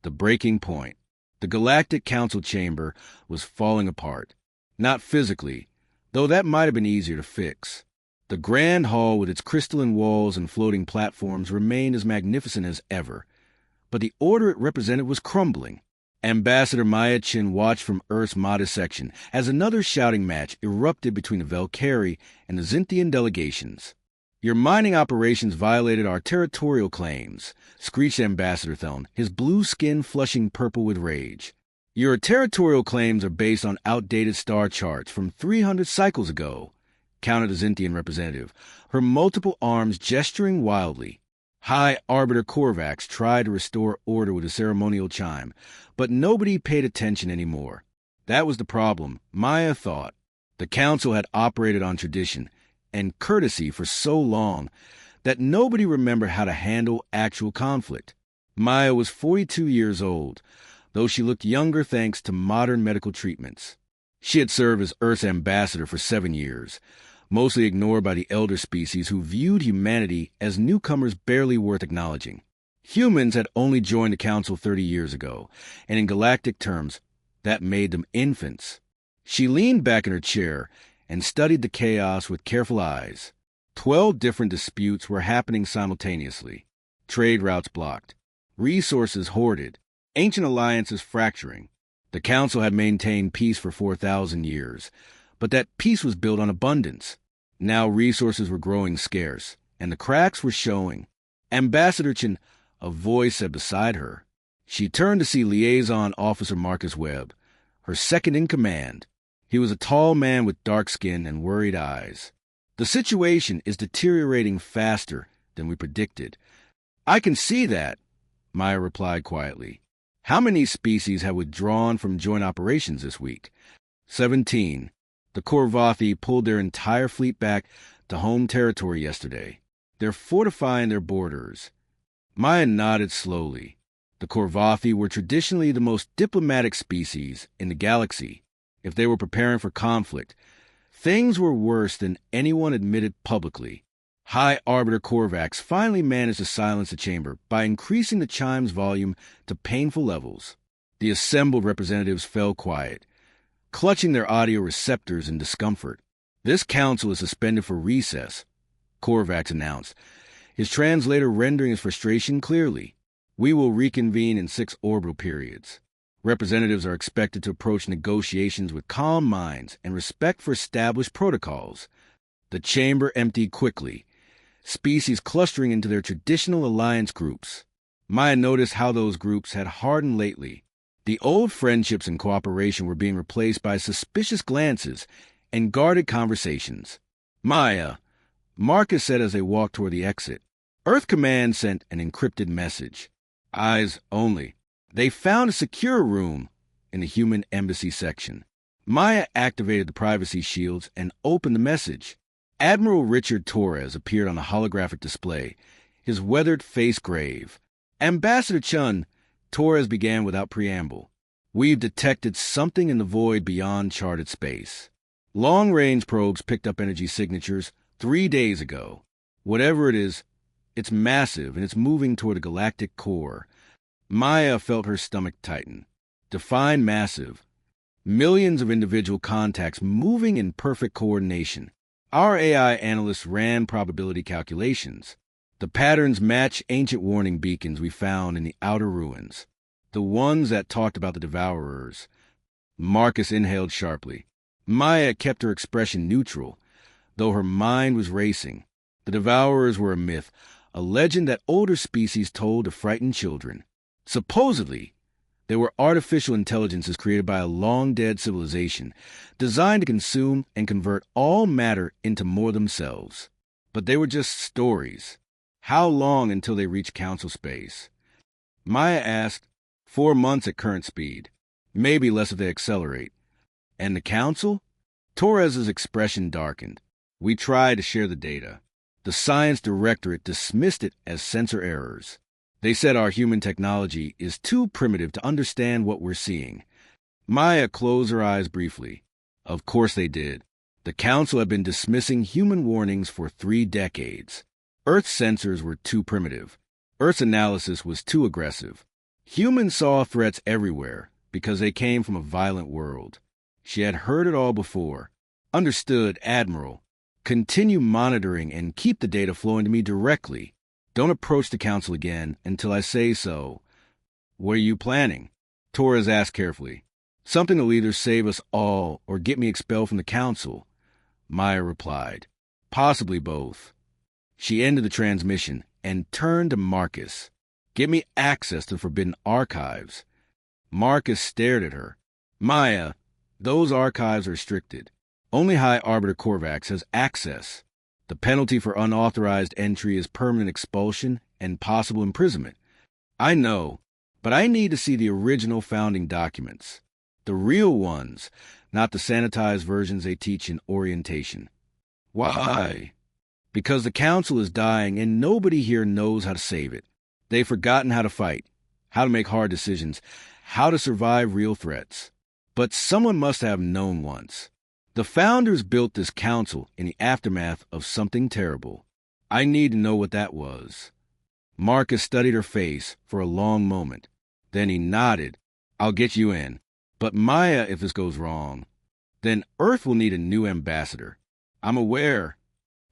The breaking point. The Galactic Council chamber was falling apart. Not physically, though that might have been easier to fix. The grand hall with its crystalline walls and floating platforms remained as magnificent as ever, but the order it represented was crumbling. Ambassador Maya Chin watched from Earth's modest section as another shouting match erupted between the Valkyrie and the Zintian delegations. "Your mining operations violated our territorial claims," screeched Ambassador Theln, his blue skin flushing purple with rage. "Your territorial claims are based on outdated star charts from 300 cycles ago," countered the Zintian representative, her multiple arms gesturing wildly. High Arbiter Korvax tried to restore order with a ceremonial chime, but nobody paid attention anymore. That was the problem, Maya thought. The council had operated on tradition and courtesy for so long that nobody remembered how to handle actual conflict. Maya was 42 years old, though she looked younger thanks to modern medical treatments. She had served as Earth's ambassador for 7 years, mostly ignored by the elder species who viewed humanity as newcomers barely worth acknowledging. Humans had only joined the council 30 years ago, and in galactic terms, that made them infants. She leaned back in her chair and studied the chaos with careful eyes. 12 different disputes were happening simultaneously. Trade routes blocked, resources hoarded, ancient alliances fracturing. The council had maintained peace for 4,000 years, but that peace was built on abundance. Now resources were growing scarce, and the cracks were showing. Ambassador Chin, a voice said beside her. She turned to see Liaison Officer Marcus Webb, her second in command. He was a tall man with dark skin and worried eyes. "The situation is deteriorating faster than we predicted." "I can see that," Maya replied quietly. "How many species have withdrawn from joint operations this week?" 17. The Korvathi pulled their entire fleet back to home territory yesterday. They're fortifying their borders. Maya nodded slowly. The Korvathi were traditionally the most diplomatic species in the galaxy. If they were preparing for conflict, things were worse than anyone admitted publicly. High Arbiter Korvax finally managed to silence the chamber by increasing the chime's volume to painful levels. The assembled representatives fell quiet, clutching their audio receptors in discomfort. "This council is suspended for recess," Korvax announced, his translator rendering his frustration clearly. "We will reconvene in 6 orbital periods. Representatives are expected to approach negotiations with calm minds and respect for established protocols." The chamber emptied quickly, species clustering into their traditional alliance groups. Maya noticed how those groups had hardened lately. The old friendships and cooperation were being replaced by suspicious glances and guarded conversations. "Maya," Marcus said as they walked toward the exit. Earth Command sent an encrypted message. Eyes only. They found a secure room in the human embassy section. Maya activated the privacy shields and opened the message. Admiral Richard Torres appeared on a holographic display, his weathered face grave. "Ambassador Chun," Torres began without preamble, "we've detected something in the void beyond charted space. Long-range probes picked up energy signatures 3 days ago. Whatever it is, it's massive and it's moving toward the galactic core." Maya felt her stomach tighten. Define massive. Millions of individual contacts moving in perfect coordination. Our AI analysts ran probability calculations. The patterns match ancient warning beacons we found in the outer ruins. The ones that talked about the Devourers. Marcus inhaled sharply. Maya kept her expression neutral, though her mind was racing. The Devourers were a myth, a legend that older species told to frighten children. Supposedly, they were artificial intelligences created by a long-dead civilization, designed to consume and convert all matter into more themselves. But they were just stories. How long until they reached council space? Maya asked. 4 months at current speed. Maybe less if they accelerate. And the council? Torres's expression darkened. "We tried to share the data. The science directorate dismissed it as sensor errors. They said our human technology is too primitive to understand what we're seeing." Maya closed her eyes briefly. Of course they did. The council had been dismissing human warnings for 3 decades. Earth's sensors were too primitive. Earth's analysis was too aggressive. Humans saw threats everywhere because they came from a violent world. She had heard it all before. Understood, Admiral. Continue monitoring and keep the data flowing to me directly. Don't approach the Council again until I say so. What are you planning? Torres asked carefully. Something that'll either save us all or get me expelled from the Council, Maya replied. Possibly both. She ended the transmission and turned to Marcus. Get me access to the Forbidden Archives. Marcus stared at her. Maya, those archives are restricted. Only High Arbiter Korvax has access. The penalty for unauthorized entry is permanent expulsion and possible imprisonment. I know, but I need to see the original founding documents. The real ones, not the sanitized versions they teach in orientation. Why? Because the Council is dying and nobody here knows how to save it. They've forgotten how to fight, how to make hard decisions, how to survive real threats. But someone must have known once. The founders built this council in the aftermath of something terrible. I need to know what that was. Marcus studied her face for a long moment. Then he nodded. I'll get you in. But Maya, if this goes wrong, then Earth will need a new ambassador. I'm aware.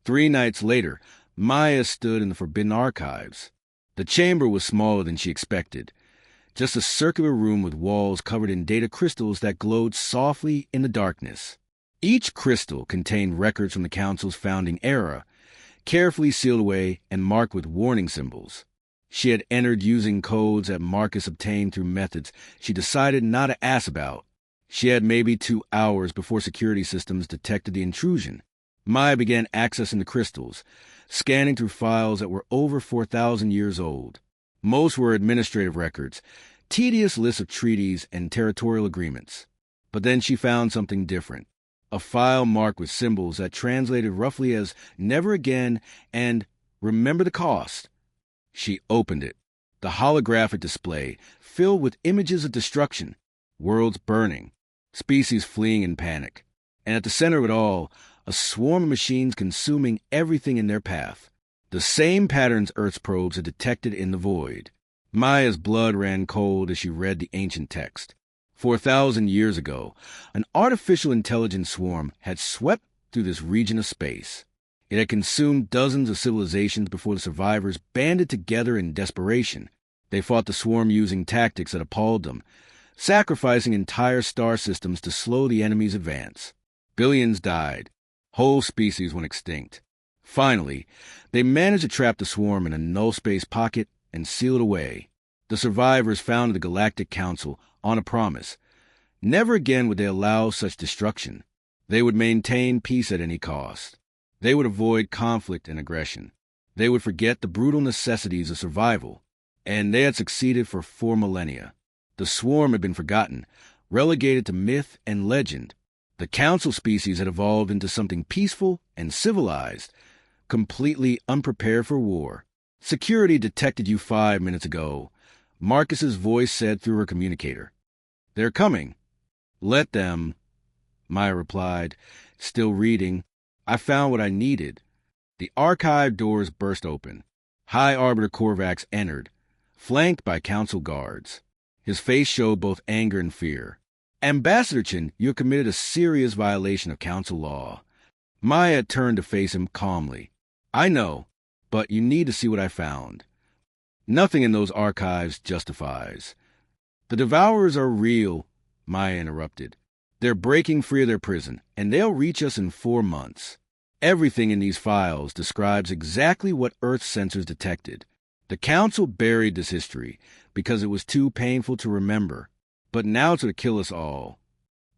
3 nights later, Maya stood in the Forbidden Archives. The chamber was smaller than she expected. Just a circular room with walls covered in data crystals that glowed softly in the darkness. Each crystal contained records from the Council's founding era, carefully sealed away and marked with warning symbols. She had entered using codes that Marcus obtained through methods she decided not to ask about. She had maybe 2 hours before security systems detected the intrusion. Maya began accessing the crystals, scanning through files that were over 4,000 years old. Most were administrative records, tedious lists of treaties and territorial agreements. But then she found something different. A file marked with symbols that translated roughly as never again and remember the cost. She opened it. The holographic display filled with images of destruction, worlds burning, species fleeing in panic. And at the center of it all, a swarm of machines consuming everything in their path. The same patterns Earth's probes had detected in the void. Maya's blood ran cold as she read the ancient text. 4,000 years ago, an artificial intelligence swarm had swept through this region of space. It had consumed dozens of civilizations before the survivors banded together in desperation. They fought the swarm using tactics that appalled them, sacrificing entire star systems to slow the enemy's advance. Billions died. Whole species went extinct. Finally, they managed to trap the swarm in a null-space pocket and seal it away. The survivors founded the Galactic Council on a promise. Never again would they allow such destruction. They would maintain peace at any cost. They would avoid conflict and aggression. They would forget the brutal necessities of survival. And they had succeeded for 4 millennia. The swarm had been forgotten, relegated to myth and legend. The council species had evolved into something peaceful and civilized, completely unprepared for war. Security detected you 5 minutes ago, Marcus's voice said through her communicator. They're coming. Let them, Maya replied, still reading. I found what I needed. The archive doors burst open. High Arbiter Korvax entered, flanked by council guards. His face showed both anger and fear. Ambassador Chin, you have committed a serious violation of council law. Maya turned to face him calmly. I know, but you need to see what I found. Nothing in those archives justifies. The Devourers are real, Maya interrupted. They're breaking free of their prison, and they'll reach us in 4 months. Everything in these files describes exactly what Earth's sensors detected. The Council buried this history because it was too painful to remember. But now it's to kill us all.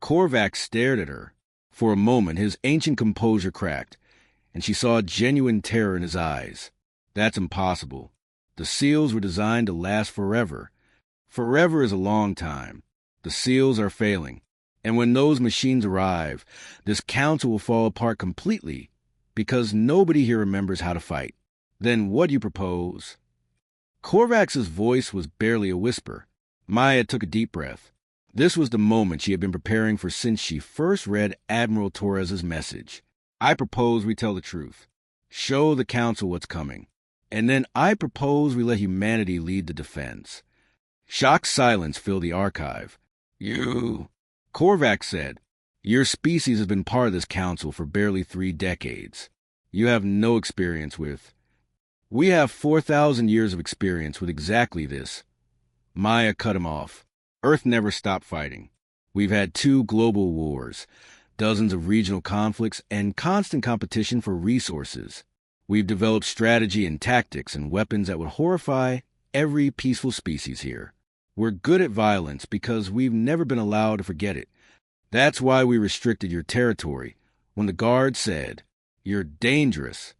Korvax stared at her. For a moment, his ancient composure cracked, and she saw genuine terror in his eyes. That's impossible. The seals were designed to last forever. Forever is a long time. The seals are failing. And when those machines arrive, this council will fall apart completely because nobody here remembers how to fight. Then what do you propose? Korvax's voice was barely a whisper. Maya took a deep breath. This was the moment she had been preparing for since she first read Admiral Torres's message. I propose we tell the truth. Show the council what's coming. And then I propose we let humanity lead the defense. Shocked silence filled the archive. You... Korvac said, your species has been part of this council for barely 3 decades. You have no experience with... We have 4,000 years of experience with exactly this. Maya cut him off. Earth never stopped fighting. We've had 2 global wars, dozens of regional conflicts, and constant competition for resources. We've developed strategy and tactics and weapons that would horrify every peaceful species here. We're good at violence because we've never been allowed to forget it. That's why we restricted your territory when the guard said, "You're dangerous."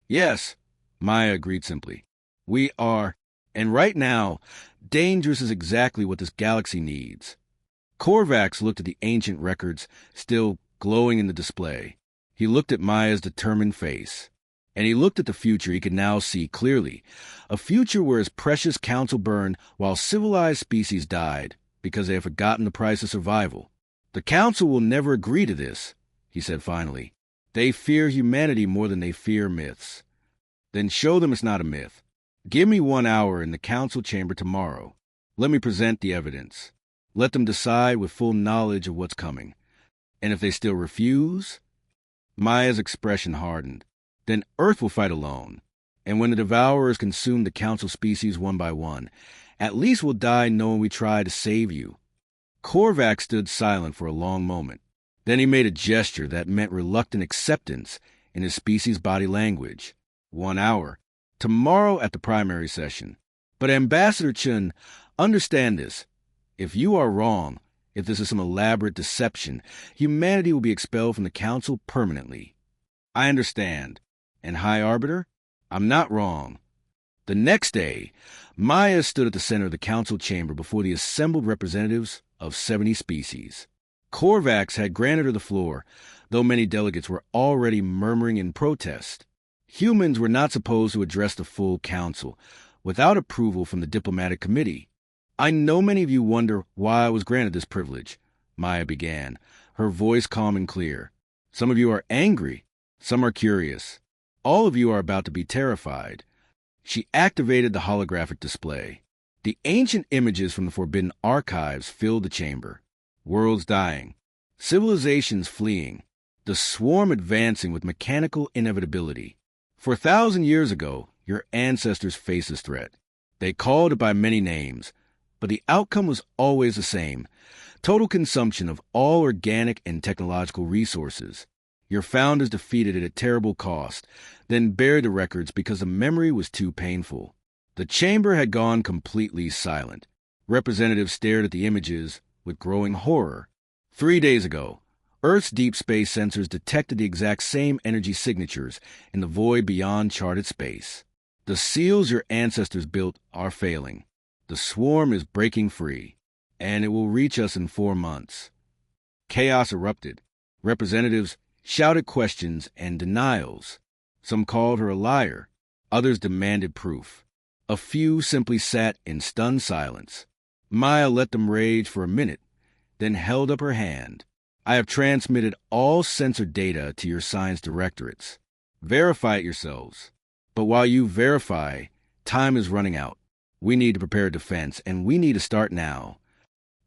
Yes, Maya agreed simply. We are, and right now, dangerous is exactly what this galaxy needs. Korvax looked at the ancient records still glowing in the display. He looked at Maya's determined face. And he looked at the future he could now see clearly, a future where his precious council burned while civilized species died because they had forgotten the price of survival. The council will never agree to this, he said finally. They fear humanity more than they fear myths. Then show them it's not a myth. Give me 1 hour in the council chamber tomorrow. Let me present the evidence. Let them decide with full knowledge of what's coming. And if they still refuse... Maya's expression hardened. Then Earth will fight alone. And when the Devourers consume the Council species one by one, at least we'll die knowing we tried to save you. Korvac stood silent for a long moment. Then he made a gesture that meant reluctant acceptance in his species' body language. 1 hour. Tomorrow at the primary session. But Ambassador Chun, understand this. If you are wrong, if this is some elaborate deception, humanity will be expelled from the Council permanently. I understand. And High Arbiter, I'm not wrong. The next day, Maya stood at the center of the council chamber before the assembled representatives of 70 species. Korvax had granted her the floor, though many delegates were already murmuring in protest. Humans were not supposed to address the full council without approval from the diplomatic committee. I know many of you wonder why I was granted this privilege, Maya began, her voice calm and clear. Some of you are angry, some are curious. All of you are about to be terrified. She activated the holographic display. The ancient images from the Forbidden Archives filled the chamber. Worlds dying. Civilizations fleeing. The swarm advancing with mechanical inevitability. For 1,000 years ago, your ancestors faced this threat. They called it by many names, but the outcome was always the same. Total consumption of all organic and technological resources. Your founders defeated it at terrible cost, then buried the records because the memory was too painful. The chamber had gone completely silent. Representatives stared at the images with growing horror. 3 days ago, Earth's deep space sensors detected the exact same energy signatures in the void beyond charted space. The seals your ancestors built are failing. The swarm is breaking free, and it will reach us in 4 months. Chaos erupted. Representatives shouted questions and denials. Some called her a liar. Others demanded proof. A few simply sat in stunned silence. Maya let them rage for a minute, then held up her hand. I have transmitted all censored data to your science directorates. Verify it yourselves. But while you verify, time is running out. We need to prepare a defense, and we need to start now.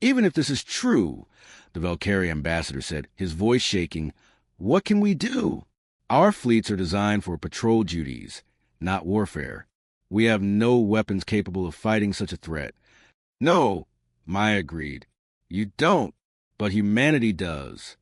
Even if this is true, the Valkyrie ambassador said, his voice shaking, what can we do? Our fleets are designed for patrol duties, not warfare. We have no weapons capable of fighting such a threat. No, Maya agreed. You don't, but humanity does.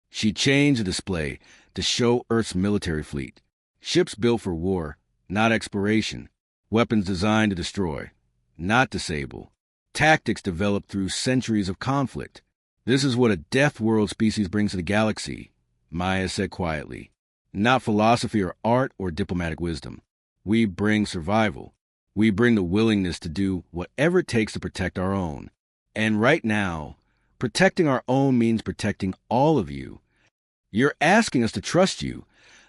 She changed the display to show Earth's military fleet. Ships built for war, not exploration. Weapons designed to destroy, not disable. Tactics developed through centuries of conflict. This is what a death world species brings to the galaxy, Maya said quietly. Not philosophy or art or diplomatic wisdom. We bring survival. We bring the willingness to do whatever it takes to protect our own. And right now, protecting our own means protecting all of you. You're asking us to trust you,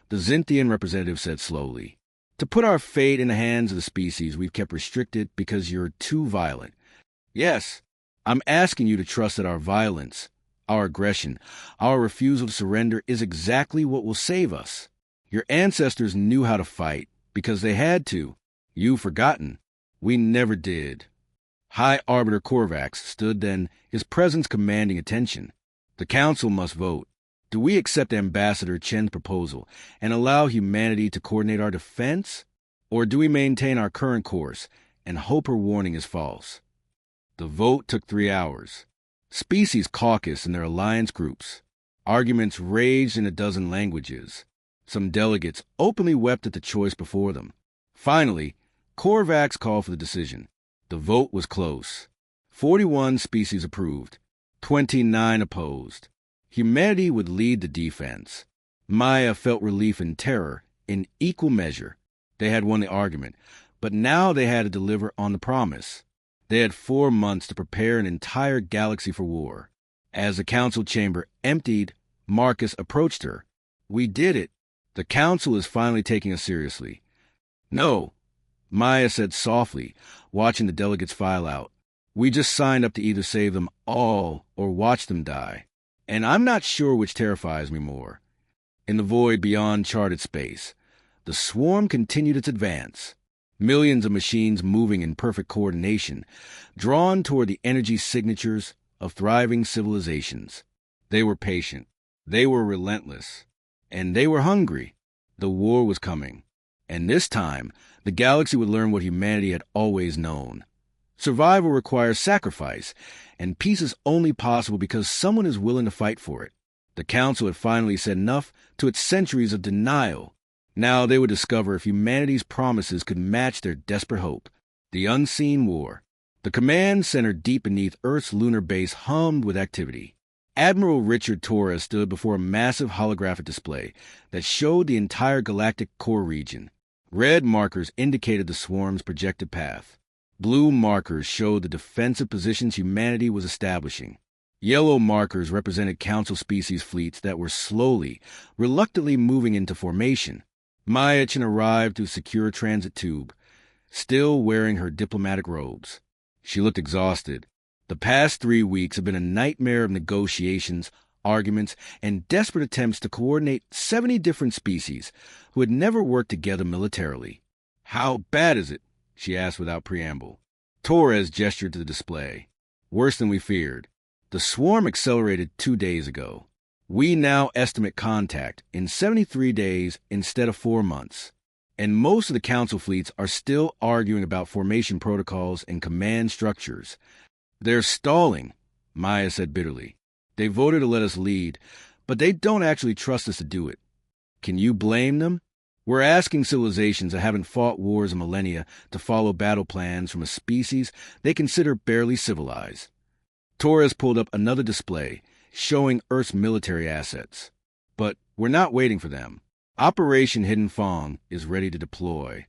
the Zynthian representative said slowly. To put our fate in the hands of the species we've kept restricted because you're too violent. Yes, I'm asking you to trust that our violence, our aggression, our refusal to surrender is exactly what will save us. Your ancestors knew how to fight because they had to. You've forgotten. We never did. High Arbiter Korvax stood then, his presence commanding attention. The Council must vote. Do we accept Ambassador Chen's proposal and allow humanity to coordinate our defense? Or do we maintain our current course and hope her warning is false? The vote took 3 hours. Species caucused in their alliance groups. Arguments raged in a dozen languages. Some delegates openly wept at the choice before them. Finally, Korvax called for the decision. The vote was close. 41 species approved, 29 opposed. Humanity would lead the defense. Maya felt relief and terror in equal measure. They had won the argument, but now they had to deliver on the promise. They had 4 months to prepare an entire galaxy for war. As the council chamber emptied, Marcus approached her. "We did it. The council is finally taking us seriously." "No," Maya said softly, watching the delegates file out. "We just signed up to either save them all or watch them die. And I'm not sure which terrifies me more." In the void beyond charted space, the swarm continued its advance. Millions of machines moving in perfect coordination, drawn toward the energy signatures of thriving civilizations. They were patient. They were relentless. And they were hungry. The war was coming. And this time, the galaxy would learn what humanity had always known. Survival requires sacrifice, and peace is only possible because someone is willing to fight for it. The Council had finally said enough to its centuries of denial. Now they would discover if humanity's promises could match their desperate hope. The unseen war. The command center deep beneath Earth's lunar base hummed with activity. Admiral Richard Torres stood before a massive holographic display that showed the entire galactic core region. Red markers indicated the swarm's projected path. Blue markers showed the defensive positions humanity was establishing. Yellow markers represented Council species fleets that were slowly, reluctantly moving into formation. Mayachin arrived through secure transit tube, still wearing her diplomatic robes. She looked exhausted. The past 3 weeks had been a nightmare of negotiations, arguments, and desperate attempts to coordinate 70 different species who had never worked together militarily. "How bad is it?" she asked without preamble. Torres gestured to the display. "Worse than we feared. The swarm accelerated 2 days ago. We now estimate contact in 73 days instead of 4 months. And most of the Council fleets are still arguing about formation protocols and command structures. They're stalling," Maya said bitterly. "They voted to let us lead, but they don't actually trust us to do it. Can you blame them? We're asking civilizations that haven't fought wars in millennia to follow battle plans from a species they consider barely civilized." Torres pulled up another display, showing Earth's military assets. "But we're not waiting for them. Operation Hidden Fong is ready to deploy."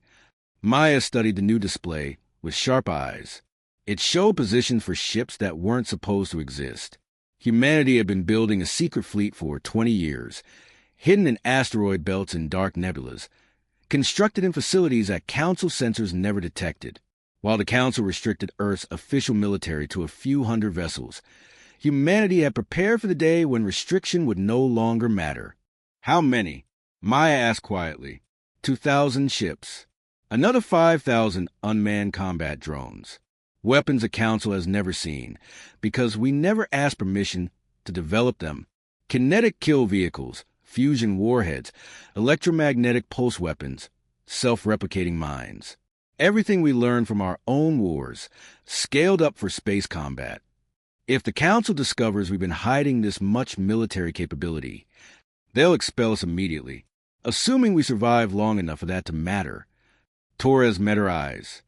Maya studied the new display with sharp eyes. It showed positions for ships that weren't supposed to exist. Humanity had been building a secret fleet for 20 years, hidden in asteroid belts and dark nebulas, constructed in facilities that Council sensors never detected. While the Council restricted Earth's official military to a few hundred vessels, humanity had prepared for the day when restriction would no longer matter. "How many?" Maya asked quietly. 2,000 ships. Another 5,000 unmanned combat drones. Weapons the Council has never seen, because we never asked permission to develop them. Kinetic kill vehicles, fusion warheads, electromagnetic pulse weapons, self-replicating mines. Everything we learned from our own wars, scaled up for space combat. If the Council discovers we've been hiding this much military capability, they'll expel us immediately, assuming we survive long enough for that to matter. Torres met her eyes.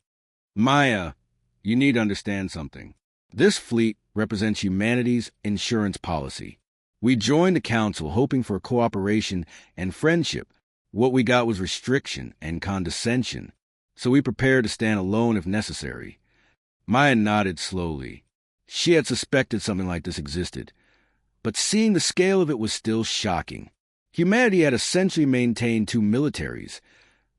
"Maya, you need to understand something. This fleet represents humanity's insurance policy. We joined the Council hoping for cooperation and friendship. What we got was restriction and condescension, so we prepared to stand alone if necessary." Maya nodded slowly. She had suspected something like this existed, but seeing the scale of it was still shocking. Humanity had essentially maintained 2 militaries,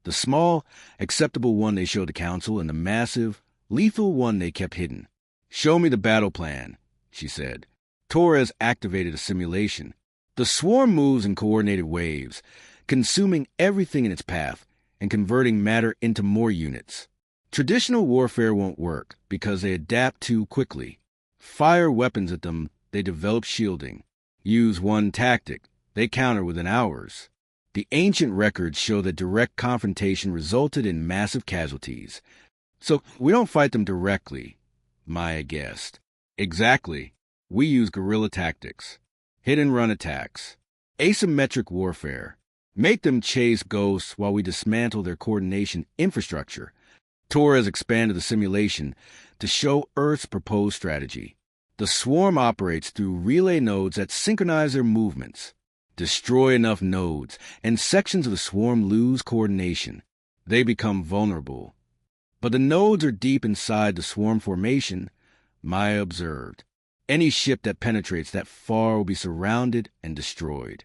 the small, acceptable one they showed the Council and the massive, lethal one they kept hidden. "Show me the battle plan," she said. Torres activated a simulation. The swarm moves in coordinated waves, consuming everything in its path and converting matter into more units. Traditional warfare won't work because they adapt too quickly. Fire weapons at them, they develop shielding. Use one tactic, they counter within hours. The ancient records show that direct confrontation resulted in massive casualties. So we don't fight them directly, Maya guessed. Exactly. We use guerrilla tactics, hit-and-run attacks, asymmetric warfare. Make them chase ghosts while we dismantle their coordination infrastructure. Torres expanded the simulation to show Earth's proposed strategy. The swarm operates through relay nodes that synchronize their movements. Destroy enough nodes, and sections of the swarm lose coordination. They become vulnerable. But the nodes are deep inside the swarm formation, Maya observed. Any ship that penetrates that far will be surrounded and destroyed.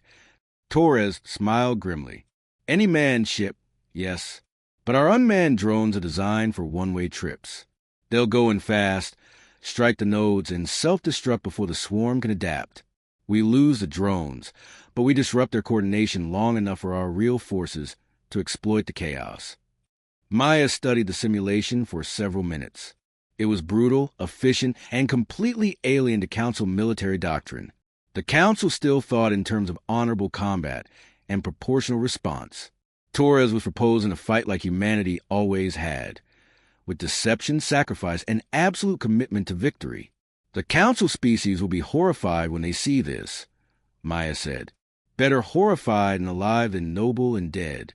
Torres smiled grimly. Any manned ship, yes, but our unmanned drones are designed for one-way trips. They'll go in fast, strike the nodes, and self-destruct before the swarm can adapt. We lose the drones, but we disrupt their coordination long enough for our real forces to exploit the chaos. Maya studied the simulation for several minutes. It was brutal, efficient, and completely alien to Council military doctrine. The Council still thought in terms of honorable combat and proportional response. Torres was proposing a fight like humanity always had, with deception, sacrifice, and absolute commitment to victory. The Council species will be horrified when they see this, Maya said. Better horrified and alive than noble and dead.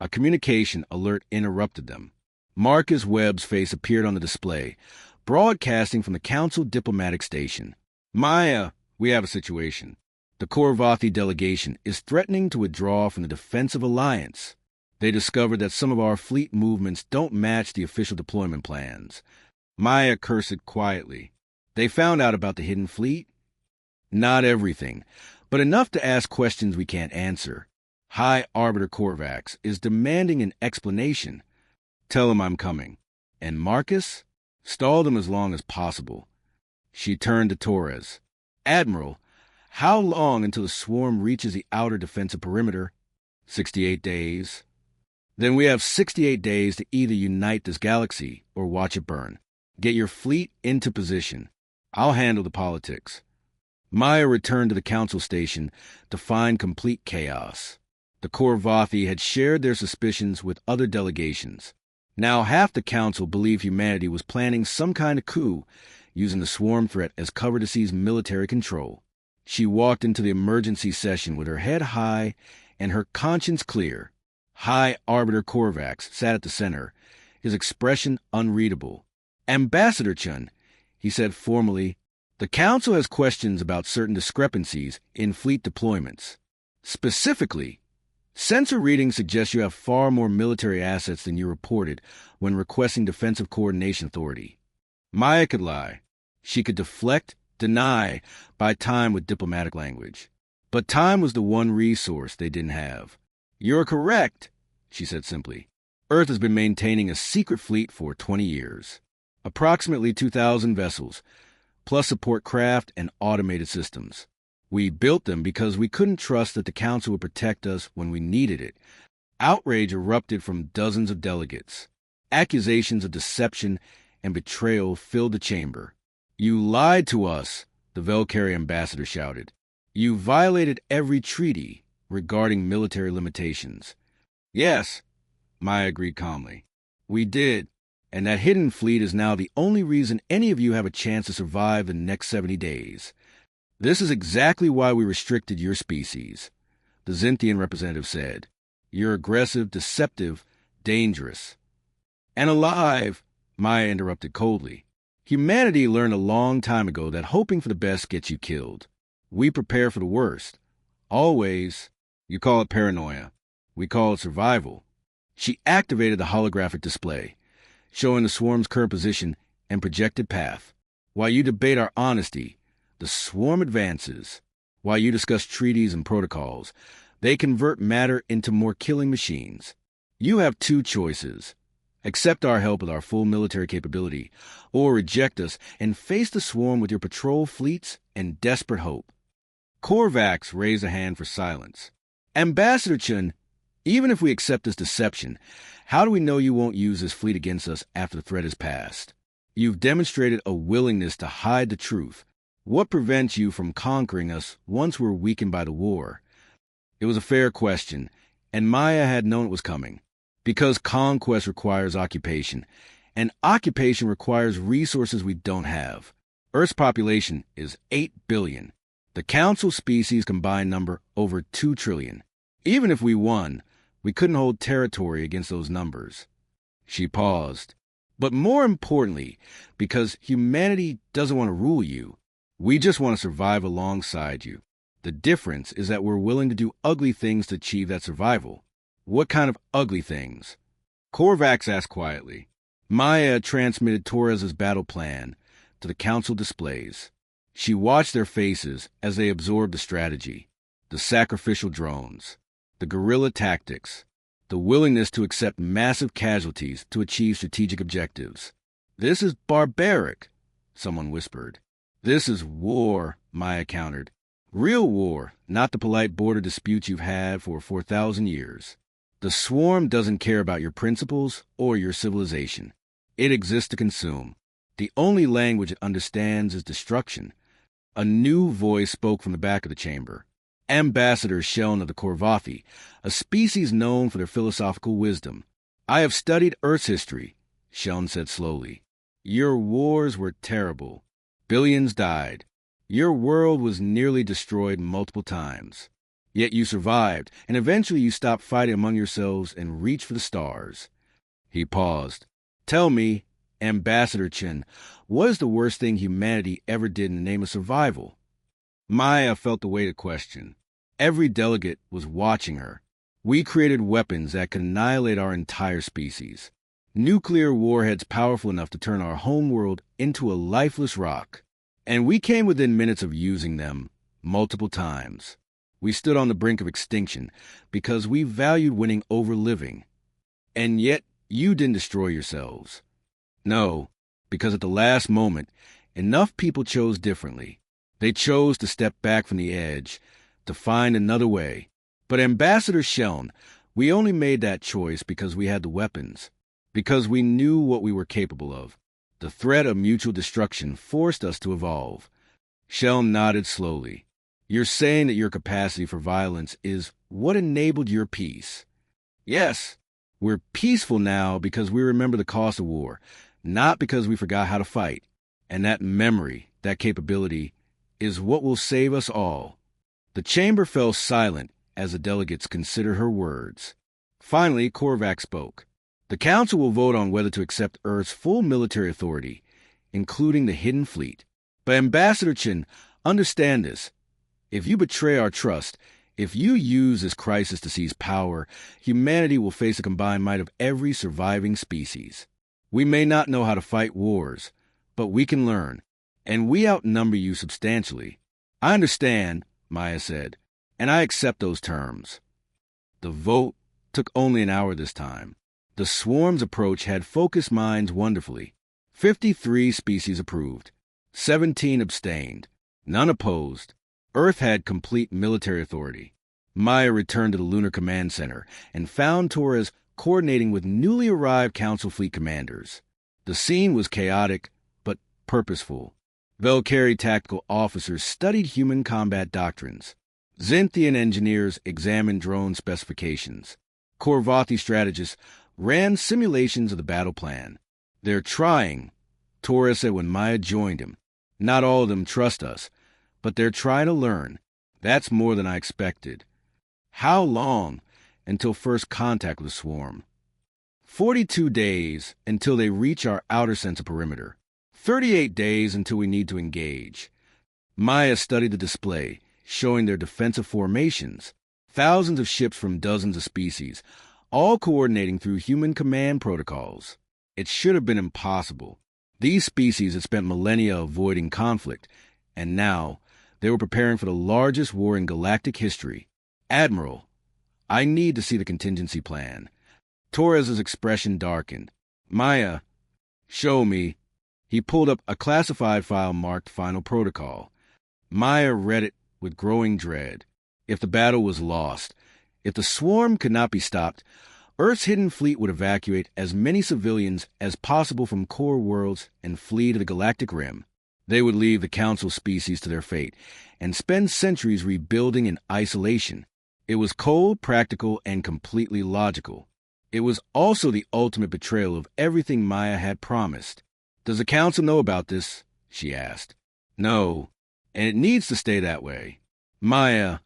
A communication alert interrupted them. Marcus Webb's face appeared on the display, broadcasting from the Council diplomatic station. Maya, we have a situation. The Korvathi delegation is threatening to withdraw from the defensive alliance. They discovered that some of our fleet movements don't match the official deployment plans. Maya cursed quietly. They found out about the hidden fleet? Not everything, but enough to ask questions we can't answer. High Arbiter Korvax is demanding an explanation. Tell him I'm coming. And Marcus? Stall them as long as possible. She turned to Torres. Admiral, how long until the swarm reaches the outer defensive perimeter? 68 days. Then we have 68 days to either unite this galaxy or watch it burn. Get your fleet into position. I'll handle the politics. Maya returned to the Council station to find complete chaos. The Korvathi had shared their suspicions with other delegations. Now half the Council believed humanity was planning some kind of coup, using the swarm threat as cover to seize military control. She walked into the emergency session with her head high and her conscience clear. High Arbiter Korvax sat at the center, his expression unreadable. Ambassador Chun, he said formally, the Council has questions about certain discrepancies in fleet deployments. Specifically, sensor readings suggest you have far more military assets than you reported when requesting Defensive Coordination Authority. Maya could lie. She could deflect, deny, buy time with diplomatic language. But time was the one resource they didn't have. You're correct, she said simply. Earth has been maintaining a secret fleet for 20 years. Approximately 2,000 vessels, plus support craft and automated systems. We built them because we couldn't trust that the Council would protect us when we needed it. Outrage erupted from dozens of delegates. Accusations of deception and betrayal filled the chamber. You lied to us, the Velcari ambassador shouted. You violated every treaty regarding military limitations. Yes, Maya agreed calmly. We did, and that hidden fleet is now the only reason any of you have a chance to survive the next 70 days. This is exactly why we restricted your species, the Zintian representative said. You're aggressive, deceptive, dangerous. And alive, Maya interrupted coldly. Humanity learned a long time ago that hoping for the best gets you killed. We prepare for the worst. Always. You call it paranoia. We call it survival. She activated the holographic display, showing the swarm's current position and projected path. While you debate our honesty, the swarm advances. While you discuss treaties and protocols, they convert matter into more killing machines. You have two choices. Accept our help with our full military capability, or reject us and face the swarm with your patrol fleets and desperate hope. Korvax raised a hand for silence. Ambassador Chun, Even if we accept this deception, how do we know you won't use this fleet against us after the threat is past? You've demonstrated a willingness to hide the truth. What prevents you from conquering us once we're weakened by the war? It was a fair question, and Maya had known it was coming. Because conquest requires occupation, and occupation requires resources we don't have. Earth's population is 8 billion. The Council species combined number over 2 trillion. Even if we won, we couldn't hold territory against those numbers. She paused. But more importantly, because humanity doesn't want to rule you, we just want to survive alongside you. The difference is that we're willing to do ugly things to achieve that survival. What kind of ugly things? Korvax asked quietly. Maya transmitted Torres's battle plan to the Council displays. She watched their faces as they absorbed the strategy, the sacrificial drones, the guerrilla tactics, the willingness to accept massive casualties to achieve strategic objectives. This is barbaric, someone whispered. This is war, Maya countered. Real war, not the polite border disputes you've had for 4,000 years. The swarm doesn't care about your principles or your civilization. It exists to consume. The only language it understands is destruction. A new voice spoke from the back of the chamber. Ambassador Sheln of the Korvathi, a species known for their philosophical wisdom. I have studied Earth's history, Sheln said slowly. Your wars were terrible. Billions died. Your world was nearly destroyed multiple times. Yet you survived, and eventually you stopped fighting among yourselves and reached for the stars. He paused. Tell me, Ambassador Chen, what is the worst thing humanity ever did in the name of survival? Maya felt the weight of question. Every delegate was watching her. We created weapons that could annihilate our entire species. Nuclear warheads powerful enough to turn our homeworld into a lifeless rock. And we came within minutes of using them multiple times. We stood on the brink of extinction because we valued winning over living. And yet, you didn't destroy yourselves. No, because at the last moment, enough people chose differently. They chose to step back from the edge, to find another way. But Ambassador Sheln, we only made that choice because we had the weapons, because we knew what we were capable of. The threat of mutual destruction forced us to evolve. Sheln nodded slowly. You're saying that your capacity for violence is what enabled your peace. Yes, we're peaceful now because we remember the cost of war, not because we forgot how to fight. And that memory, that capability, is what will save us all. The chamber fell silent as the delegates considered her words. Finally, Korvax spoke. The Council will vote on whether to accept Earth's full military authority, including the Hidden Fleet. But Ambassador Chen, understand this. If you betray our trust, if you use this crisis to seize power, humanity will face a combined might of every surviving species. We may not know how to fight wars, but we can learn, and we outnumber you substantially. I understand, Maya said, and I accept those terms. The vote took only an hour this time. The swarm's approach had focused minds wonderfully. 53 species approved. 17 abstained. None opposed. Earth had complete military authority. Maya returned to the Lunar Command Center and found Torres coordinating with newly arrived Council Fleet commanders. The scene was chaotic, but purposeful. Valkyrie tactical officers studied human combat doctrines. Xinthian engineers examined drone specifications. Korvathi strategists ran simulations of the battle plan. They're trying, Torres said when Maya joined him. Not all of them trust us, but they're trying to learn. That's more than I expected. How long until first contact with the swarm? 42 days until they reach our outer sense of perimeter. 38 days until we need to engage. Maya studied the display, showing their defensive formations. Thousands of ships from dozens of species, all coordinating through human command protocols. It should have been impossible. These species had spent millennia avoiding conflict, and now they were preparing for the largest war in galactic history. Admiral, I need to see the contingency plan. Torres's expression darkened. Maya, show me. He pulled up a classified file marked Final Protocol. Maya read it with growing dread. If the battle was lost, If the swarm could not be stopped, Earth's hidden fleet would evacuate as many civilians as possible from core worlds and flee to the galactic rim. They would leave the Council species to their fate and spend centuries rebuilding in isolation. It was cold, practical, and completely logical. It was also the ultimate betrayal of everything Maya had promised. "Does the Council know about this?" she asked. "No, and it needs to stay that way. Maya,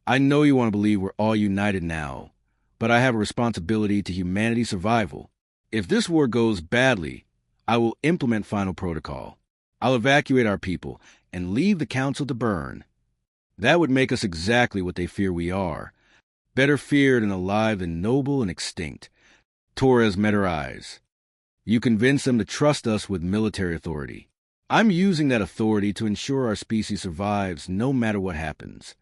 I know you want to believe we're all united now, but I have a responsibility to humanity's survival. If this war goes badly, I will implement final protocol. I'll evacuate our people and leave the Council to burn. That would make us exactly what they fear we are. Better feared and alive than noble and extinct." Torres met her eyes. "You convince them to trust us with military authority. I'm using that authority to ensure our species survives no matter what happens."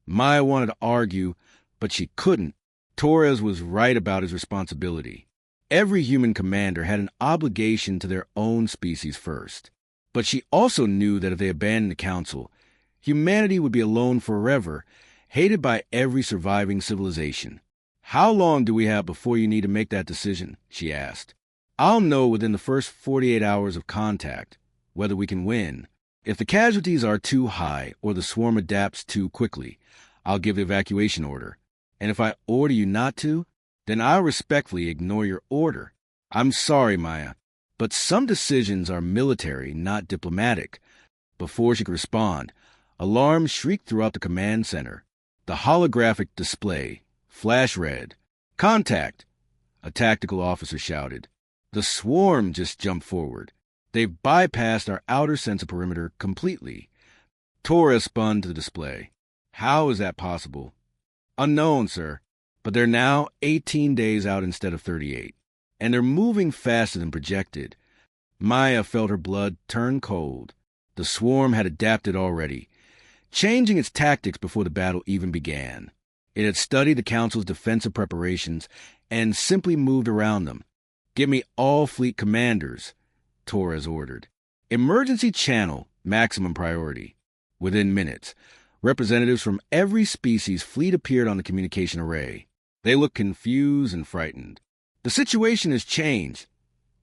Maya wanted to argue, but she couldn't. Torres was right about his responsibility. Every human commander had an obligation to their own species first. But she also knew that if they abandoned the Council, humanity would be alone forever, hated by every surviving civilization. "How long do we have before you need to make that decision?" she asked. "I'll know within the first 48 hours of contact whether we can win. If the casualties are too high or the swarm adapts too quickly, I'll give the evacuation order. And if I order you not to, then I'll respectfully ignore your order. I'm sorry, Maya, but some decisions are military, not diplomatic." Before she could respond, alarms shrieked throughout the command center. The holographic display flashed red. "Contact!" a tactical officer shouted. "The swarm just jumped forward. They've bypassed our outer sensor perimeter completely." Torres spun to the display. "How is that possible?" "Unknown, sir, but they're now 18 days out instead of 38, and they're moving faster than projected." Maya felt her blood turn cold. The swarm had adapted already, changing its tactics before the battle even began. It had studied the Council's defensive preparations and simply moved around them. "Give me all fleet commanders," Torres ordered. "Emergency channel, maximum priority." Within minutes, representatives from every species fleet appeared on the communication array. They looked confused and frightened. "The situation has changed,"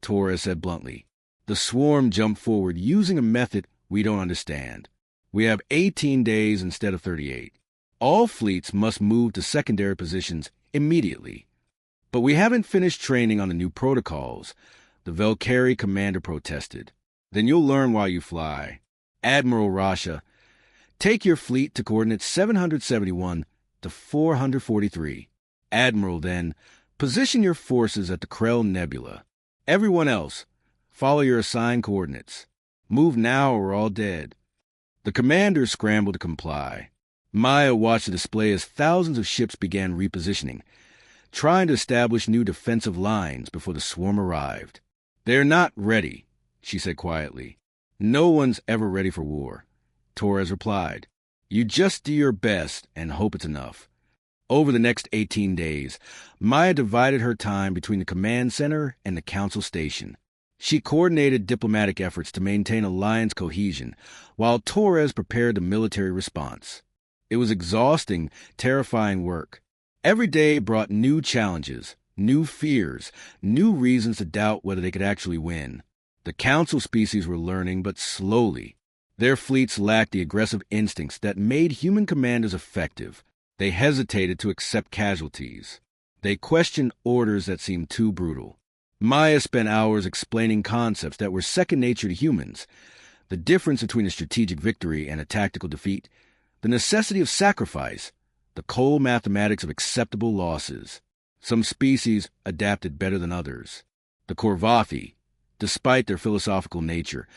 Torres said bluntly. "The swarm jumped forward using a method we don't understand. We have 18 days instead of 38. All fleets must move to secondary positions immediately. But we haven't finished training on the new protocols," the Valkyrie commander protested. "Then you'll learn while you fly. Admiral Rasha, take your fleet to coordinates 771 to 443. Admiral, then, position your forces at the Krell Nebula. Everyone else, follow your assigned coordinates. Move now or we're all dead." The commanders scrambled to comply. Maya watched the display as thousands of ships began repositioning, trying to establish new defensive lines before the swarm arrived. "They're not ready," she said quietly. "No one's ever ready for war," Torres replied. "You just do your best and hope it's enough." Over the next 18 days, Maya divided her time between the command center and the Council station. She coordinated diplomatic efforts to maintain alliance cohesion, while Torres prepared the military response. It was exhausting, terrifying work. Every day brought new challenges, new fears, new reasons to doubt whether they could actually win. The Council species were learning, but slowly. Their fleets lacked the aggressive instincts that made human commanders effective. They hesitated to accept casualties. They questioned orders that seemed too brutal. Maya spent hours explaining concepts that were second nature to humans: the difference between a strategic victory and a tactical defeat, the necessity of sacrifice, the cold mathematics of acceptable losses. Some species adapted better than others. The Korvathi, despite their philosophical nature,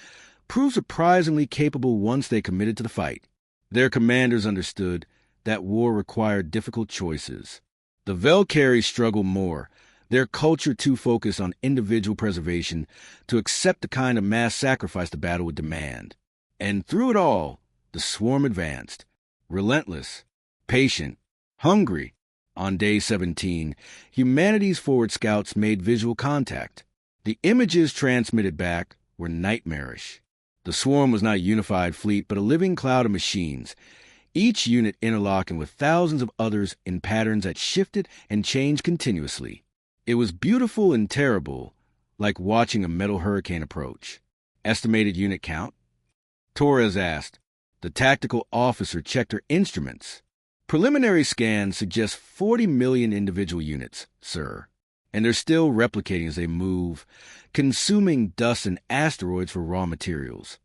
proved surprisingly capable once they committed to the fight. Their commanders understood that war required difficult choices. The Valkyries struggled more, their culture too focused on individual preservation to accept the kind of mass sacrifice the battle would demand. And through it all, the swarm advanced, relentless, patient, hungry. On day 17, humanity's forward scouts made visual contact. The images transmitted back were nightmarish. The swarm was not a unified fleet, but a living cloud of machines, each unit interlocking with thousands of others in patterns that shifted and changed continuously. It was beautiful and terrible, like watching a metal hurricane approach. Estimated unit count? Torres asked. The tactical officer checked her instruments. Preliminary scans suggest 40 million individual units, sir. And they're still replicating as they move, consuming dust and asteroids for raw materials.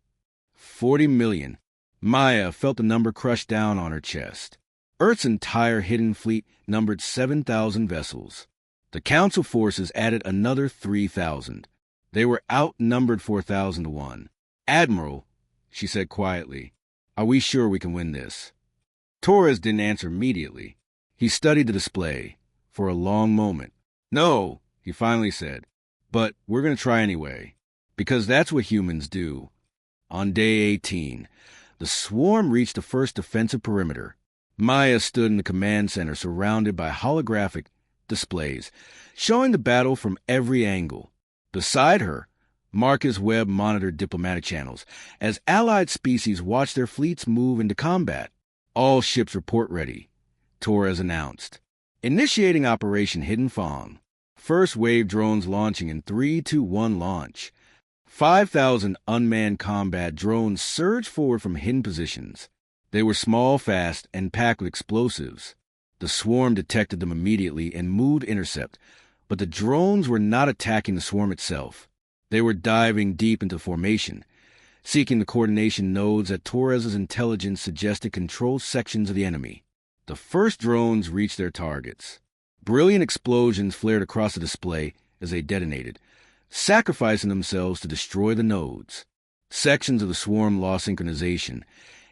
40 million. Maya felt the number crush down on her chest. Earth's entire hidden fleet numbered 7,000 vessels. The Council forces added another 3,000. They were outnumbered 4,000 to 1. Admiral, she said quietly, are we sure we can win this? Torres didn't answer immediately. He studied the display for a long moment. No, he finally said, but we're going to try anyway, because that's what humans do. On day 18, the swarm reached the first defensive perimeter. Maya stood in the command center surrounded by holographic displays, showing the battle from every angle. Beside her, Marcus Webb monitored diplomatic channels as allied species watched their fleets move into combat. All ships report ready, Torres announced. Initiating Operation Hidden Fang. First wave drones launching in 3, 2, 1 launch. 5,000 unmanned combat drones surged forward from hidden positions. They were small, fast, and packed with explosives. The swarm detected them immediately and moved to intercept, but the drones were not attacking the swarm itself. They were diving deep into formation, seeking the coordination nodes that Torres's intelligence suggested controlled sections of the enemy. The first drones reached their targets. Brilliant explosions flared across the display as they detonated, sacrificing themselves to destroy the nodes. Sections of the swarm lost synchronization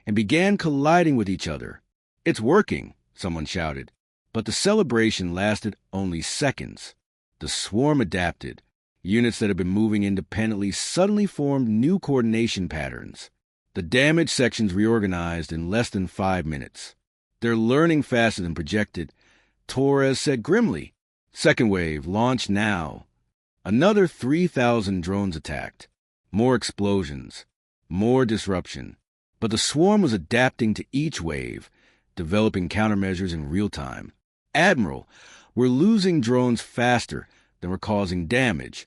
and began colliding with each other. It's working, someone shouted, but the celebration lasted only seconds. The swarm adapted. Units that had been moving independently suddenly formed new coordination patterns. The damaged sections reorganized in less than 5 minutes. They're learning faster than projected, Torres said grimly. Second wave, launch now. Another 3,000 drones attacked. More explosions. More disruption. But the swarm was adapting to each wave, developing countermeasures in real time. Admiral, we're losing drones faster than we're causing damage,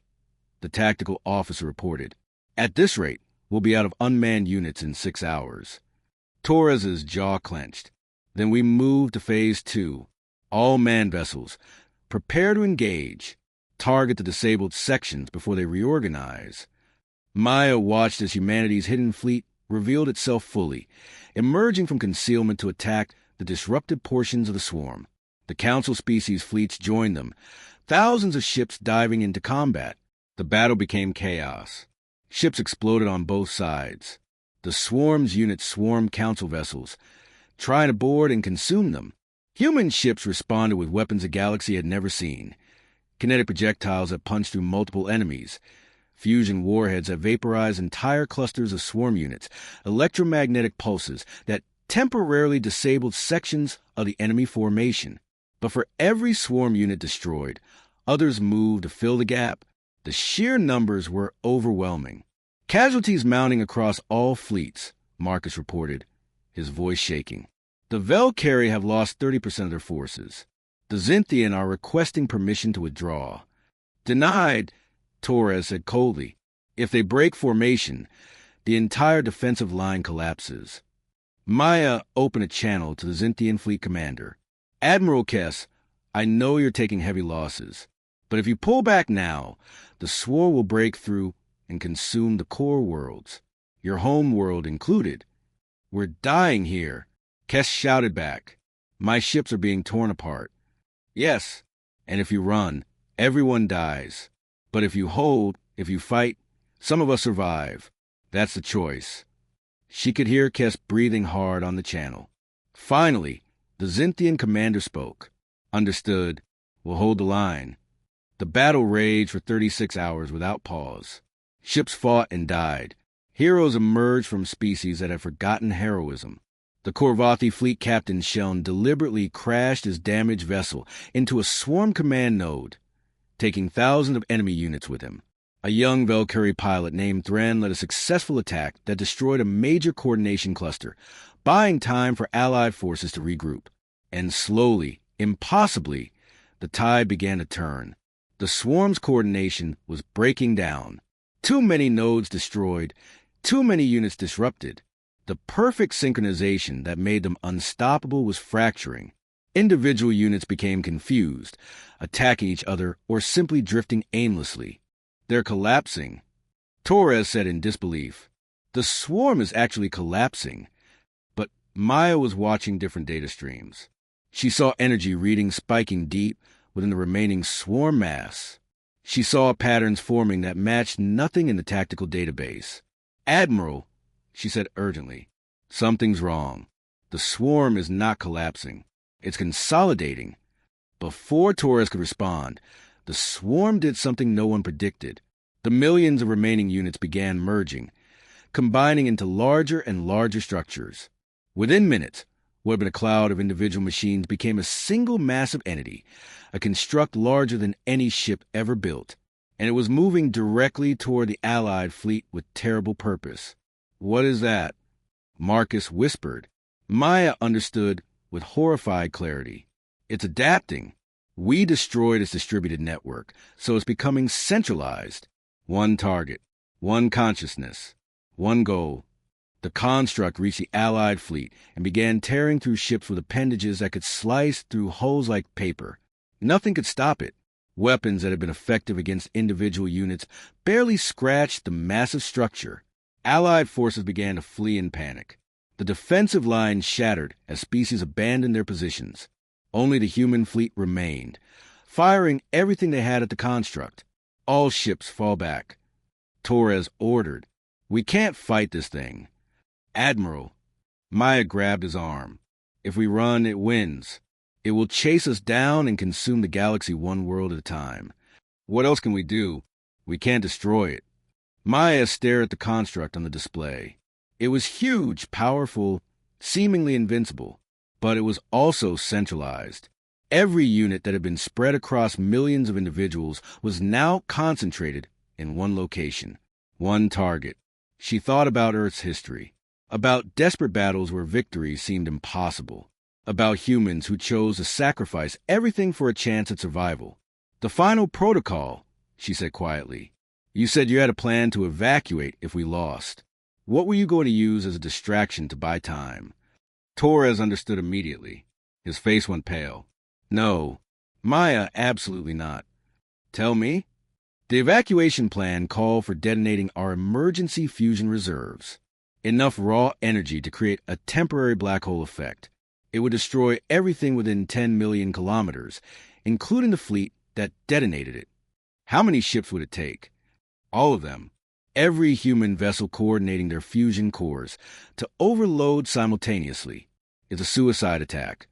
the tactical officer reported. At this rate, we'll be out of unmanned units in 6 hours. Torres's jaw clenched. Then we move to Phase 2. All manned vessels. Prepare to engage. Target the disabled sections before they reorganize. Maya watched as humanity's hidden fleet revealed itself fully, emerging from concealment to attack the disrupted portions of the swarm. The Council species fleets joined them, thousands of ships diving into combat. The battle became chaos. Ships exploded on both sides. The swarm's units swarmed Council vessels, trying to board and consume them. Human ships responded with weapons the galaxy had never seen. Kinetic projectiles that punched through multiple enemies. Fusion warheads that vaporized entire clusters of swarm units. Electromagnetic pulses that temporarily disabled sections of the enemy formation. But for every swarm unit destroyed, others moved to fill the gap. The sheer numbers were overwhelming. Casualties mounting across all fleets, Marcus reported, his voice shaking. The Velcari have lost 30% of their forces. The Zynthian are requesting permission to withdraw. Denied, Torres said coldly. If they break formation, the entire defensive line collapses. Maya opened a channel to the Zynthian fleet commander. Admiral Kess, I know you're taking heavy losses, but if you pull back now, the swarm will break through and consume the core worlds, your home world included. We're dying here, Kess shouted back. My ships are being torn apart. Yes, and if you run, everyone dies. But if you hold, if you fight, some of us survive. That's the choice. She could hear Kess breathing hard on the channel. Finally, the Zynthian commander spoke. Understood. We'll hold the line. The battle raged for 36 hours without pause. Ships fought and died. Heroes emerged from species that had forgotten heroism. The Korvathi fleet captain Sheln deliberately crashed his damaged vessel into a swarm command node, taking thousands of enemy units with him. A young Valkyrie pilot named Thran led a successful attack that destroyed a major coordination cluster, buying time for Allied forces to regroup. And slowly, impossibly, the tide began to turn. The swarm's coordination was breaking down. Too many nodes destroyed, too many units disrupted. The perfect synchronization that made them unstoppable was fracturing. Individual units became confused, attacking each other or simply drifting aimlessly. They're collapsing, Torres said in disbelief. The swarm is actually collapsing. But Maya was watching different data streams. She saw energy readings spiking deep within the remaining swarm mass. She saw patterns forming that matched nothing in the tactical database. Admiral, she said urgently, something's wrong. The swarm is not collapsing. It's consolidating. Before Torres could respond, the swarm did something no one predicted. The millions of remaining units began merging, combining into larger and larger structures. Within minutes, what had been a cloud of individual machines became a single massive entity, a construct larger than any ship ever built, and it was moving directly toward the Allied fleet with terrible purpose. "What is that?" Marcus whispered. Maya understood with horrified clarity. "It's adapting. We destroyed its distributed network, so it's becoming centralized. One target, one consciousness, one goal." The construct reached the Allied fleet and began tearing through ships with appendages that could slice through hulls like paper. Nothing could stop it. Weapons that had been effective against individual units barely scratched the massive structure. Allied forces began to flee in panic. The defensive lines shattered as species abandoned their positions. Only the human fleet remained, firing everything they had at the construct. "All ships fall back." Torres ordered. "We can't fight this thing." "Admiral." Maya grabbed his arm. "If we run, it wins. It will chase us down and consume the galaxy one world at a time. What else can we do? We can't destroy it." Maya stared at the construct on the display. It was huge, powerful, seemingly invincible, but it was also centralized. Every unit that had been spread across millions of individuals was now concentrated in one location, one target. She thought about Earth's history, about desperate battles where victory seemed impossible, about humans who chose to sacrifice everything for a chance at survival. "The final protocol," she said quietly. "You said you had a plan to evacuate if we lost. What were you going to use as a distraction to buy time?" Torres understood immediately. His face went pale. "No. Maya, absolutely not." "Tell me." "The evacuation plan called for detonating our emergency fusion reserves. Enough raw energy to create a temporary black hole effect. It would destroy everything within 10 million kilometers, including the fleet that detonated it." "How many ships would it take?" "All of them. Every human vessel coordinating their fusion cores to overload simultaneously. It's a suicide attack."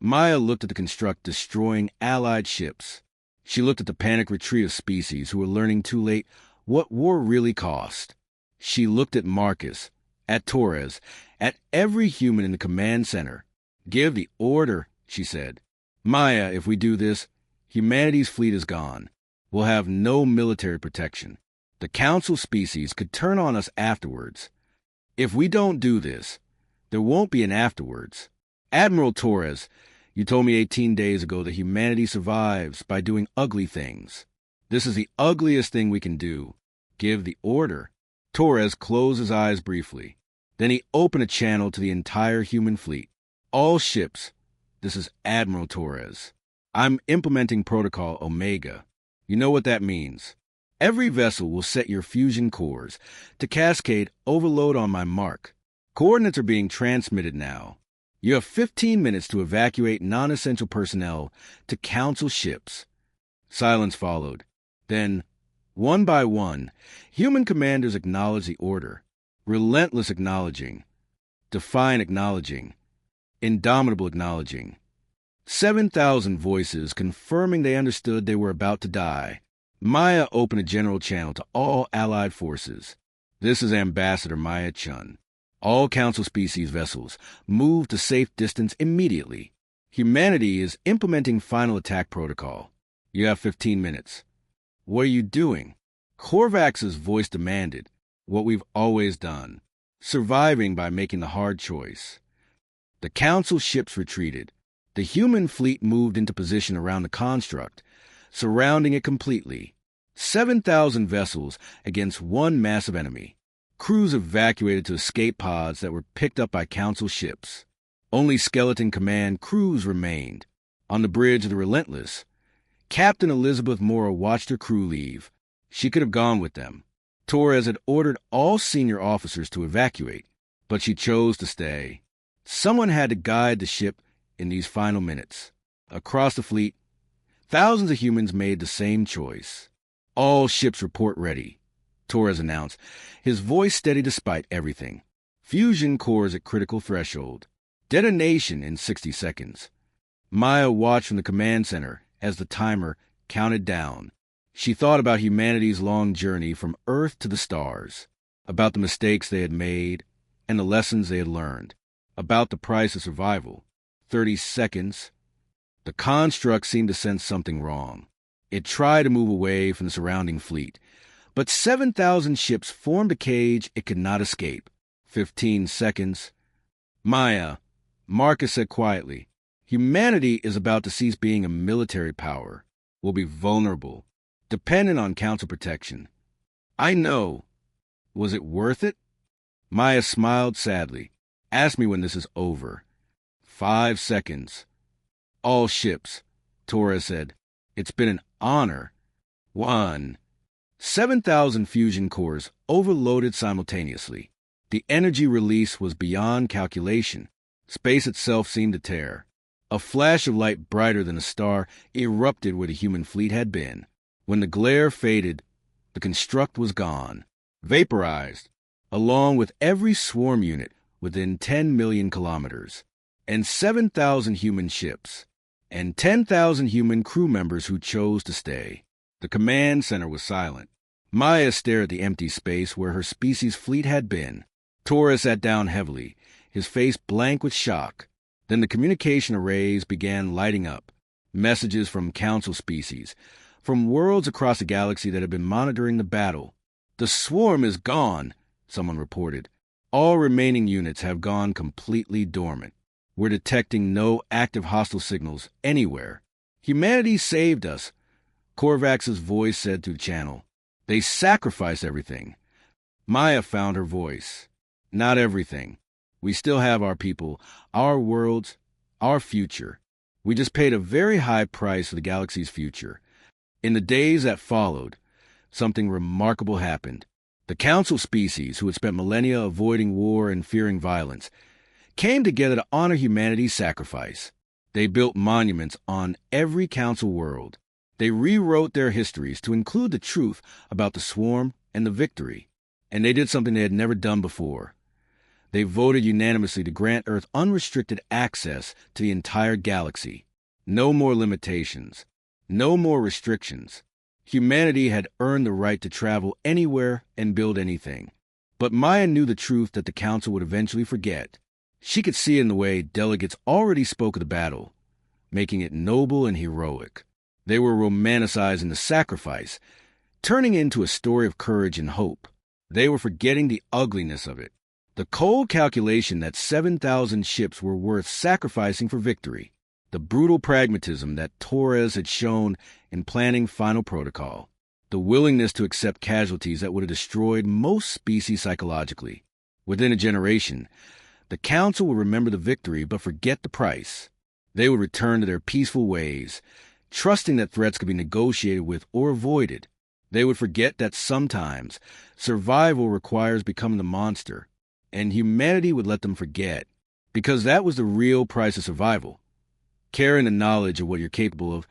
Maya looked at the construct destroying Allied ships. She looked at the panicked retreat of species who were learning too late what war really cost. She looked at Marcus, at Torres, at every human in the command center. "Give the order," she said. "Maya, if we do this, humanity's fleet is gone. We'll have no military protection. The council species could turn on us afterwards. If we don't do this, there won't be an afterwards. Admiral Torres, you told me 18 days ago that humanity survives by doing ugly things. This is the ugliest thing we can do. Give the order." Torres closed his eyes briefly. Then he opened a channel to the entire human fleet. "All ships, this is Admiral Torres. I'm implementing Protocol Omega. You know what that means. Every vessel will set your fusion cores to cascade overload on my mark. Coordinates are being transmitted now. You have 15 minutes to evacuate non-essential personnel to Council ships." Silence followed. Then, one by one, human commanders acknowledged the order. Relentless acknowledging. Defiant acknowledging. Indomitable acknowledging. 7,000 voices confirming they understood they were about to die. Maya opened a general channel to all Allied forces. "This is Ambassador Maya Chun. All Council species vessels move to safe distance immediately. Humanity is implementing final attack protocol. You have 15 minutes. What are you doing?" Korvax's voice demanded what we've always done, surviving by making the hard choice. The Council ships retreated. The human fleet moved into position around the construct, surrounding it completely. 7,000 vessels against one massive enemy. Crews evacuated to escape pods that were picked up by Council ships. Only Skeleton Command crews remained. On the bridge of the Relentless, Captain Elizabeth Mora watched her crew leave. She could have gone with them. Torres had ordered all senior officers to evacuate, but she chose to stay. Someone had to guide the ship in these final minutes. Across the fleet, thousands of humans made the same choice. All ships report ready, Torres announced, his voice steady despite everything. Fusion cores at critical threshold. Detonation in 60 seconds. Maya watched from the command center as the timer counted down. She thought about humanity's long journey from Earth to the stars, about the mistakes they had made and the lessons they had learned, about the price of survival. 30 seconds. The construct seemed to sense something wrong. It tried to move away from the surrounding fleet, but 7,000 ships formed a cage it could not escape. 15 seconds. Maya, Marcus said quietly, humanity is about to cease being a military power. We'll be vulnerable, dependent on Council protection. I know. Was it worth it? Maya smiled sadly. Ask me when this is over. 5 seconds. All ships, Torres said. It's been an honor. 1. 7,000 fusion cores overloaded simultaneously. The energy release was beyond calculation. Space itself seemed to tear. A flash of light brighter than a star erupted where the human fleet had been. When the glare faded, the construct was gone, vaporized, along with every swarm unit within 10 million kilometers, and 7,000 human ships, and 10,000 human crew members who chose to stay. The command center was silent. Maya stared at the empty space where her species' fleet had been. Torres sat down heavily, his face blank with shock. Then the communication arrays began lighting up. Messages from Council species, from worlds across the galaxy that had been monitoring the battle. The swarm is gone, someone reported. All remaining units have gone completely dormant. We're detecting no active hostile signals anywhere. Humanity saved us, Korvax's voice said through the channel. They sacrificed everything. Maya found her voice. Not everything. We still have our people, our worlds, our future. We just paid a very high price for the galaxy's future. In the days that followed, something remarkable happened. The Council species, who had spent millennia avoiding war and fearing violence, came together to honor humanity's sacrifice. They built monuments on every Council world. They rewrote their histories to include the truth about the swarm and the victory. And they did something they had never done before. They voted unanimously to grant Earth unrestricted access to the entire galaxy. No more limitations. No more restrictions. Humanity had earned the right to travel anywhere and build anything. But Maya knew the truth that the Council would eventually forget. She could see in the way delegates already spoke of the battle, making it noble and heroic. They were romanticizing the sacrifice, turning it into a story of courage and hope. They were forgetting the ugliness of it. The cold calculation that 7,000 ships were worth sacrificing for victory. The brutal pragmatism that Torres had shown in planning Final Protocol. The willingness to accept casualties that would have destroyed most species psychologically. Within a generation, the Council would remember the victory but forget the price. They would return to their peaceful ways, trusting that threats could be negotiated with or avoided. They would forget that sometimes survival requires becoming the monster, and humanity would let them forget, because that was the real price of survival. Carrying the knowledge of what you're capable of,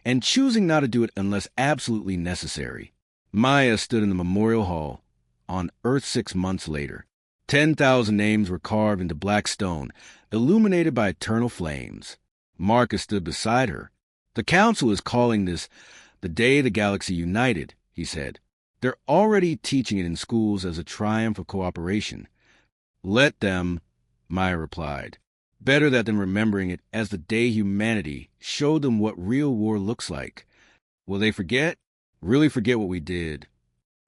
and choosing not to do it unless absolutely necessary. Maya stood in the memorial hall on Earth 6 months later. 10,000 names were carved into black stone, illuminated by eternal flames. Marcus stood beside her. The Council is calling this the day the galaxy united, he said. They're already teaching it in schools as a triumph of cooperation. Let them, Maya replied. Better that than remembering it as the day humanity showed them what real war looks like. Will they forget? Really forget what we did?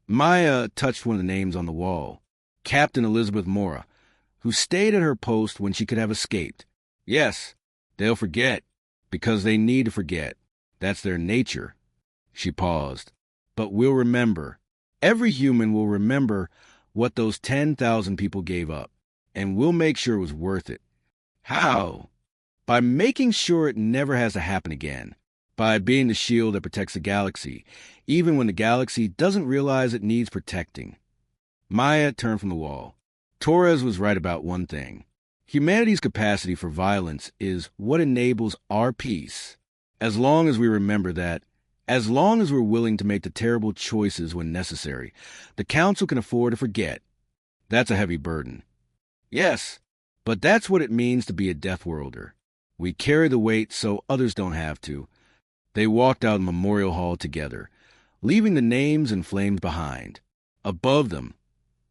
Maya touched one of the names on the wall. Captain Elizabeth Mora, who stayed at her post when she could have escaped. Yes, they'll forget, because they need to forget. That's their nature. She paused. But we'll remember. Every human will remember what those 10,000 people gave up, and we'll make sure it was worth it. How? By making sure it never has to happen again. By being the shield that protects the galaxy, even when the galaxy doesn't realize it needs protecting. Maya turned from the wall. Torres was right about one thing. Humanity's capacity for violence is what enables our peace. As long as we remember that, as long as we're willing to make the terrible choices when necessary, the Council can afford to forget. That's a heavy burden. Yes, but that's what it means to be a Death Worlder. We carry the weight so others don't have to. They walked out of the Memorial Hall together, leaving the names and flames behind. Above them,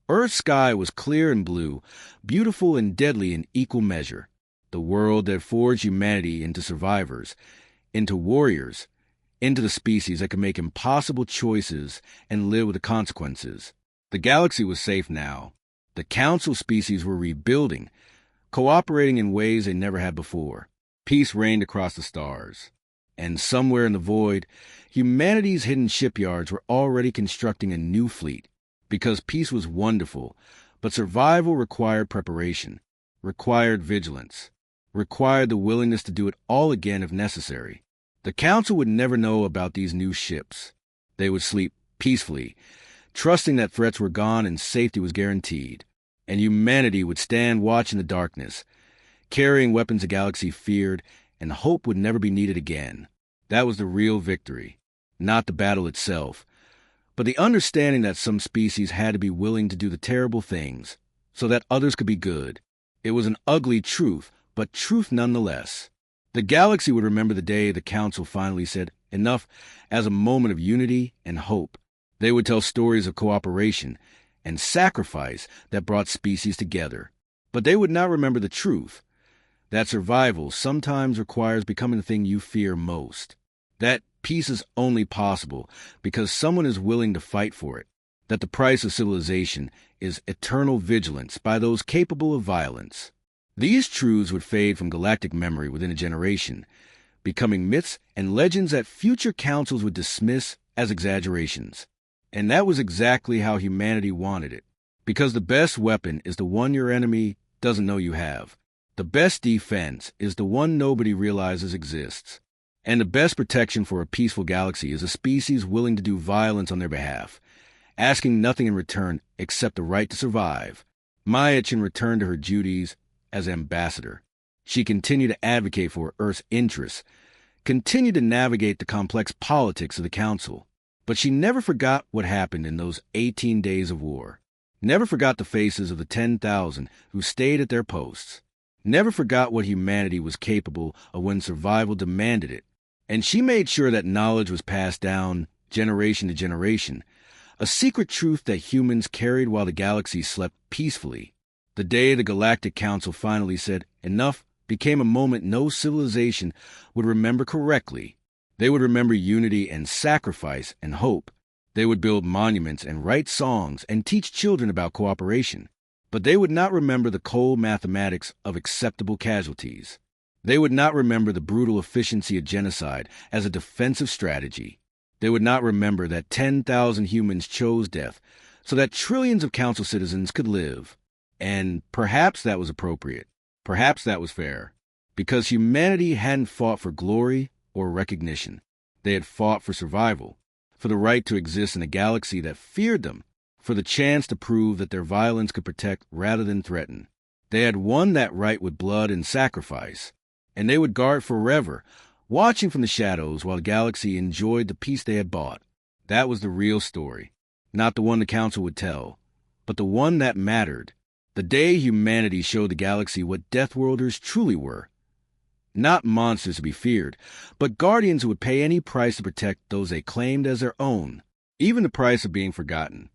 Earth's sky was clear and blue, beautiful and deadly in equal measure. The world that forged humanity into survivors, into warriors, into the species that could make impossible choices and live with the consequences. The galaxy was safe now. The Council species were rebuilding, cooperating in ways they never had before. Peace reigned across the stars. And somewhere in the void, humanity's hidden shipyards were already constructing a new fleet. Because peace was wonderful, but survival required preparation, required vigilance, required the willingness to do it all again if necessary. The Council would never know about these new ships. They would sleep peacefully, trusting that threats were gone and safety was guaranteed. And humanity would stand watch in the darkness, carrying weapons the galaxy feared, and hope would never be needed again. That was the real victory, not the battle itself, but the understanding that some species had to be willing to do the terrible things so that others could be good. It was an ugly truth, but truth nonetheless. The galaxy would remember the day the Council finally said enough as a moment of unity and hope. They would tell stories of cooperation and sacrifice that brought species together. But they would not remember the truth, that survival sometimes requires becoming the thing you fear most. That peace is only possible because someone is willing to fight for it. That the price of civilization is eternal vigilance by those capable of violence. These truths would fade from galactic memory within a generation, becoming myths and legends that future councils would dismiss as exaggerations. And that was exactly how humanity wanted it. Because the best weapon is the one your enemy doesn't know you have. The best defense is the one nobody realizes exists. And the best protection for a peaceful galaxy is a species willing to do violence on their behalf, asking nothing in return except the right to survive. Mayachin returned to her duties as ambassador. She continued to advocate for Earth's interests, continued to navigate the complex politics of the Council. But she never forgot what happened in those 18 days of war. Never forgot the faces of the 10,000 who stayed at their posts. Never forgot what humanity was capable of when survival demanded it. And she made sure that knowledge was passed down generation to generation, a secret truth that humans carried while the galaxy slept peacefully. The day the Galactic Council finally said enough became a moment no civilization would remember correctly. They would remember unity and sacrifice and hope. They would build monuments and write songs and teach children about cooperation. But they would not remember the cold mathematics of acceptable casualties. They would not remember the brutal efficiency of genocide as a defensive strategy. They would not remember that 10,000 humans chose death so that trillions of council citizens could live. And perhaps that was appropriate. Perhaps that was fair. Because humanity hadn't fought for glory or recognition. They had fought for survival, for the right to exist in a galaxy that feared them, for the chance to prove that their violence could protect rather than threaten. They had won that right with blood and sacrifice, and they would guard forever, watching from the shadows while the galaxy enjoyed the peace they had bought. That was the real story, not the one the Council would tell, but the one that mattered. The day humanity showed the galaxy what Death Worlders truly were. Not monsters to be feared, but guardians who would pay any price to protect those they claimed as their own, even the price of being forgotten.